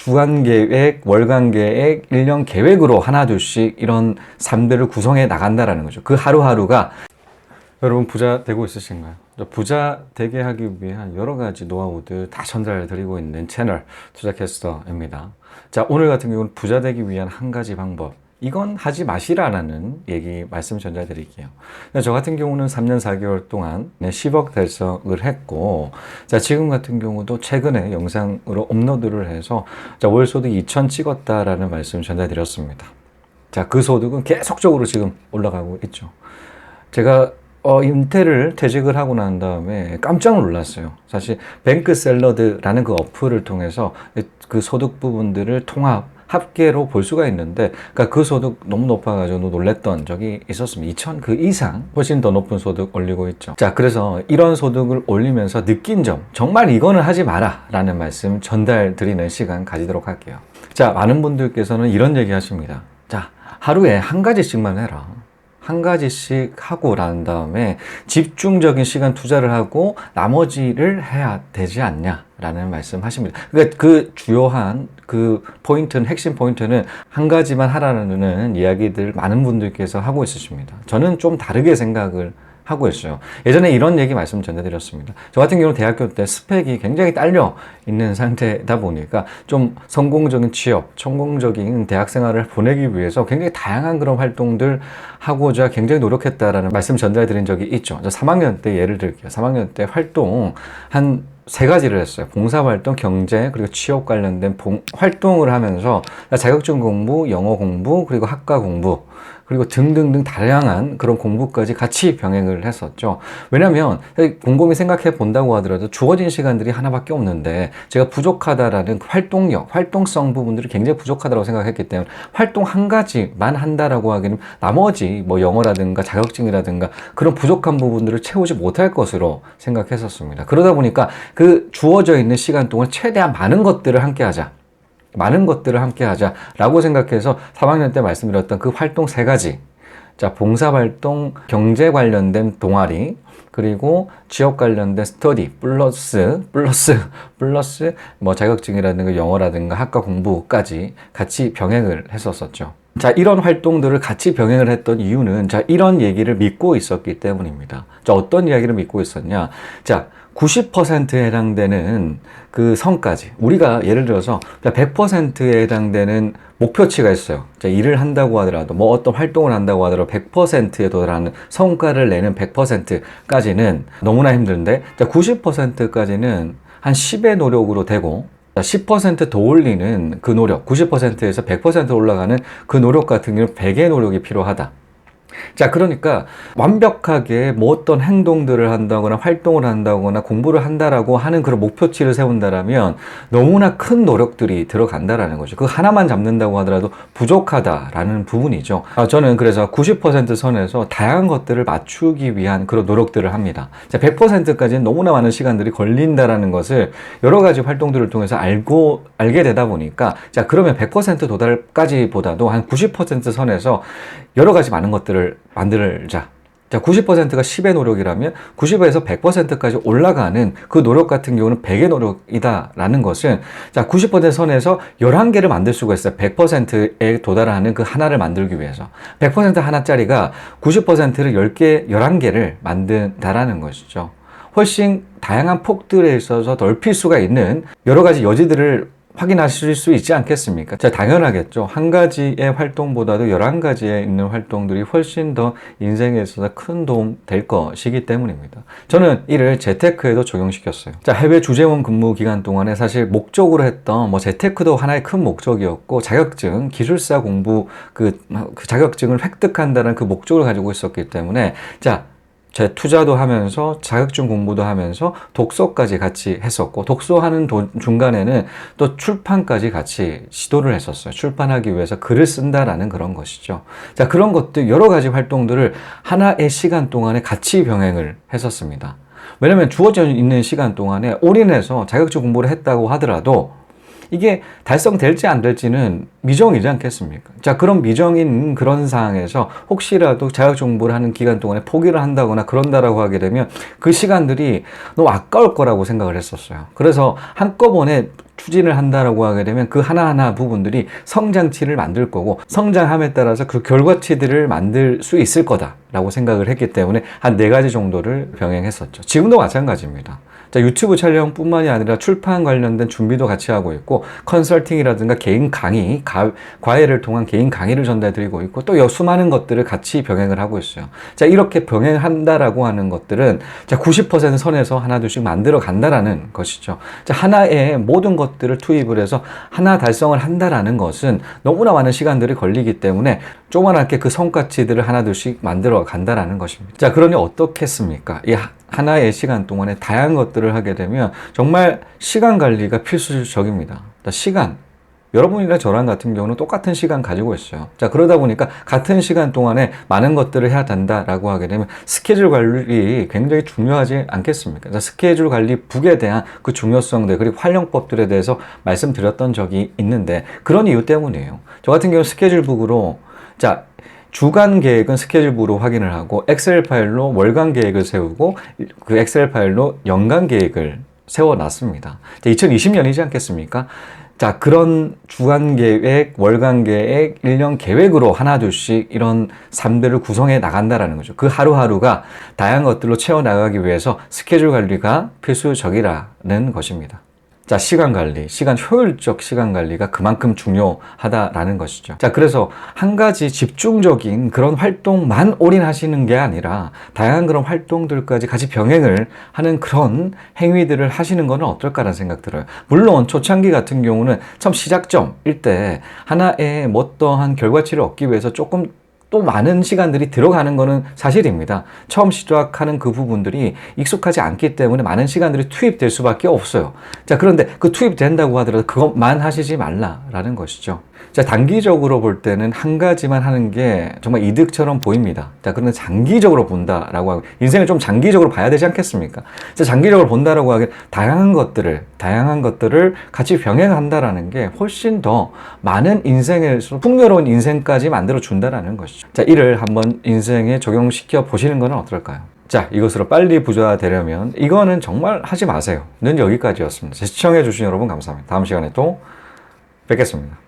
주간 계획, 월간 계획, 1년 계획으로 하나둘씩 이런 삶들을 구성해 나간다라는 거죠. 그 하루하루가 여러분 부자 되고 있으신가요? 부자 되게 하기 위한 여러 가지 노하우들 다 전달해 드리고 있는 채널 투자캐스터입니다. 자, 오늘 같은 경우는 부자 되기 위한 한 가지 방법. 이건 하지 마시라는 얘기 말씀 전달해 드릴게요. 저 같은 경우는 3년 4개월 동안 10억 달성을 했고, 자, 지금 같은 경우도 최근에 영상으로 업로드를 해서 월 소득 2천 찍었다라는 말씀 전달해 드렸습니다. 자, 그 소득은 계속적으로 지금 올라가고 있죠. 제가 인텔을 퇴직을 하고 난 다음에 깜짝 놀랐어요. 사실 뱅크 샐러드라는 그 어플을 통해서 그 소득 부분들을 합계로 볼 수가 있는데, 그러니까 그 소득 너무 높아가지고 놀랬던 적이 있었습니다. 2천 그 이상 훨씬 더 높은 소득 올리고 있죠. 자, 그래서 이런 소득을 올리면서 느낀 점, 정말 이거는 하지 마라 라는 말씀 전달 드리는 시간 가지도록 할게요. 자, 많은 분들께서는 이런 얘기 하십니다. 자, 하루에 한 가지씩만 해라. 한 가지씩 하고 난 다음에 집중적인 시간 투자를 하고 나머지를 해야 되지 않냐라는 말씀 하십니다. 그러니까 그 주요한 그 포인트는, 핵심 포인트는 한 가지만 하라는 이야기들 많은 분들께서 하고 있으십니다. 저는 좀 다르게 생각을 하고 있어요. 예전에 이런 얘기 말씀 전해드렸습니다. 저 같은 경우는 대학교 때 스펙이 굉장히 딸려 있는 상태다 보니까 좀 성공적인 취업, 성공적인 대학 생활을 보내기 위해서 굉장히 다양한 그런 활동들 하고자 굉장히 노력했다라는 말씀 전달해 드린 적이 있죠. 저 3학년 때 예를 들게요. 3학년 때 활동 한 3가지를 했어요. 봉사활동, 경제, 그리고 취업 관련된 활동을 하면서 자격증 공부, 영어 공부, 그리고 학과 공부, 그리고 등등등 다양한 그런 공부까지 같이 병행을 했었죠. 왜냐면 곰곰이 생각해 본다고 하더라도 주어진 시간들이 하나밖에 없는데 제가 부족하다라는 활동력, 활동성 부분들이 굉장히 부족하다고 생각했기 때문에 활동 한 가지만 한다라고 하기는 나머지 뭐 영어라든가 자격증이라든가 그런 부족한 부분들을 채우지 못할 것으로 생각했었습니다. 그러다 보니까 그 주어져 있는 시간 동안 최대한 많은 것들을 함께 하자. 많은 것들을 함께 하자라고 생각해서 3학년 때 말씀드렸던 그 활동 3가지. 자, 봉사활동, 경제 관련된 동아리, 그리고 취업 관련된 스터디, 플러스 뭐 자격증이라든가 영어라든가 학과 공부까지 같이 병행을 했었었죠. 자, 이런 활동들을 같이 병행을 했던 이유는 자, 이런 얘기를 믿고 있었기 때문입니다. 자, 어떤 이야기를 믿고 있었냐? 자, 90%에 해당되는 그 성까지 우리가 예를 들어서 100%에 해당되는 목표치가 있어요. 자, 일을 한다고 하더라도 뭐 어떤 활동을 한다고 하더라도 100%에 도달하는 성과를 내는 100%까지는 너무나 힘든데, 자, 90%까지는 한 10의 노력으로 되고 10% 더 올리는 그 노력, 90%에서 100% 올라가는 그 노력 같은 경우는 100의 노력이 필요하다. 자, 그러니까 완벽하게 뭐 어떤 행동들을 한다거나 활동을 한다거나 공부를 한다라고 하는 그런 목표치를 세운다라면 너무나 큰 노력들이 들어간다라는 거죠. 그 하나만 잡는다고 하더라도 부족하다라는 부분이죠. 저는 그래서 90% 선에서 다양한 것들을 맞추기 위한 그런 노력들을 합니다. 자, 100%까지는 너무나 많은 시간들이 걸린다라는 것을 여러 가지 활동들을 통해서 알게 되다 보니까 자, 그러면 100% 도달까지보다도 한 90% 선에서 여러 가지 많은 것들을 만들자. 자, 90%가 10의 노력이라면 90에서 100%까지 올라가는 그 노력 같은 경우는 100의 노력이다라는 것은 자, 90% 선에서 11개를 만들 수가 있어요. 100%에 도달하는 그 하나를 만들기 위해서. 100% 하나짜리가 90%를 10개, 11개를 만든다라는 것이죠. 훨씬 다양한 폭들에 있어서 넓힐 수가 있는 여러 가지 여지들을 확인하실 수 있지 않겠습니까? 자, 당연하겠죠. 한 가지의 활동보다도 11가지에 있는 활동들이 훨씬 더 인생에 있어서 큰 도움 될 것이기 때문입니다. 저는 이를 재테크에도 적용시켰어요. 자, 해외 주재원 근무 기간 동안에 사실 목적으로 했던 뭐 재테크도 하나의 큰 목적이었고, 자격증, 기술사 공부 그 자격증을 획득한다는 그 목적을 가지고 있었기 때문에 자, 제 투자도 하면서 자격증 공부도 하면서 독서까지 같이 했었고, 독서하는 중간에는 또 출판까지 같이 시도를 했었어요. 출판하기 위해서 글을 쓴다라는 그런 것이죠. 자, 그런 것들 여러 가지 활동들을 하나의 시간 동안에 같이 병행을 했었습니다. 왜냐면 주어져 있는 시간 동안에 올인해서 자격증 공부를 했다고 하더라도 이게 달성될지 안 될지는 미정이지 않겠습니까? 자, 그런 미정인 그런 상황에서 혹시라도 자격 정보를 하는 기간 동안에 포기를 한다거나 그런다라고 하게 되면 그 시간들이 너무 아까울 거라고 생각을 했었어요. 그래서 한꺼번에 추진을 한다라고 하게 되면 그 하나하나 부분들이 성장치를 만들 거고, 성장함에 따라서 그 결과치들을 만들 수 있을 거다라고 생각을 했기 때문에 한 4가지 정도를 병행했었죠. 지금도 마찬가지입니다. 자, 유튜브 촬영뿐만이 아니라 출판 관련된 준비도 같이 하고 있고, 컨설팅이라든가 개인 강의, 과외를 통한 개인 강의를 전달해 드리고 있고, 또 수많은 것들을 같이 병행을 하고 있어요. 자, 이렇게 병행한다라고 하는 것들은 자, 90% 선에서 하나둘씩 만들어 간다라는 것이죠. 자, 하나의 모든 것들을 투입을 해서 하나 달성을 한다라는 것은 너무나 많은 시간들이 걸리기 때문에 조그맣게 그 성과치들을 하나둘씩 만들어 간다라는 것입니다. 자, 그러니 어떻겠습니까? 이 하나의 시간 동안에 다양한 것들을 하게 되면 정말 시간 관리가 필수적입니다. 시간. 여러분이랑 저랑 같은 경우는 똑같은 시간 가지고 있어요. 자, 그러다 보니까 같은 시간 동안에 많은 것들을 해야 된다라고 하게 되면 스케줄 관리 굉장히 중요하지 않겠습니까? 자, 스케줄 관리 북에 대한 그 중요성들, 그리고 활용법들에 대해서 말씀드렸던 적이 있는데, 그런 이유 때문이에요. 저 같은 경우는 스케줄 북으로, 자, 주간 계획은 스케줄북으로 확인을 하고, 엑셀 파일로 월간 계획을 세우고, 그 엑셀 파일로 연간 계획을 세워놨습니다. 2020년이지 않겠습니까? 자, 그런 주간 계획, 월간 계획, 1년 계획으로 하나둘씩 이런 삶들을 구성해 나간다라는 거죠. 그 하루하루가 다양한 것들로 채워나가기 위해서 스케줄 관리가 필수적이라는 것입니다. 자, 시간 관리, 효율적 시간 관리가 그만큼 중요하다라는 것이죠. 자, 그래서 한 가지 집중적인 그런 활동만 올인하시는 게 아니라 다양한 그런 활동들까지 같이 병행을 하는 그런 행위들을 하시는 거는 어떨까라는 생각 들어요. 물론 초창기 같은 경우는 처음 시작점일 때 하나의 어떠한 결과치를 얻기 위해서 조금 또 많은 시간들이 들어가는 것은 사실입니다. 처음 시작하는 그 부분들이 익숙하지 않기 때문에 많은 시간들이 투입될 수밖에 없어요. 자, 그런데 그 투입된다고 하더라도 그것만 하시지 말라라는 것이죠. 자, 단기적으로 볼 때는 한 가지만 하는 게 정말 이득처럼 보입니다. 자, 그런데 장기적으로 본다라고 하고, 인생을 좀 장기적으로 봐야 되지 않겠습니까? 자, 장기적으로 본다라고 하기엔 다양한 것들을 같이 병행한다라는 게 훨씬 더 많은 인생에서 풍요로운 인생까지 만들어 준다라는 것이죠. 자, 이를 한번 인생에 적용시켜 보시는 건 어떨까요? 자, 이것으로 빨리 부자 되려면 이거는 정말 하지 마세요. 는 여기까지였습니다. 시청해 주신 여러분 감사합니다. 다음 시간에 또 뵙겠습니다.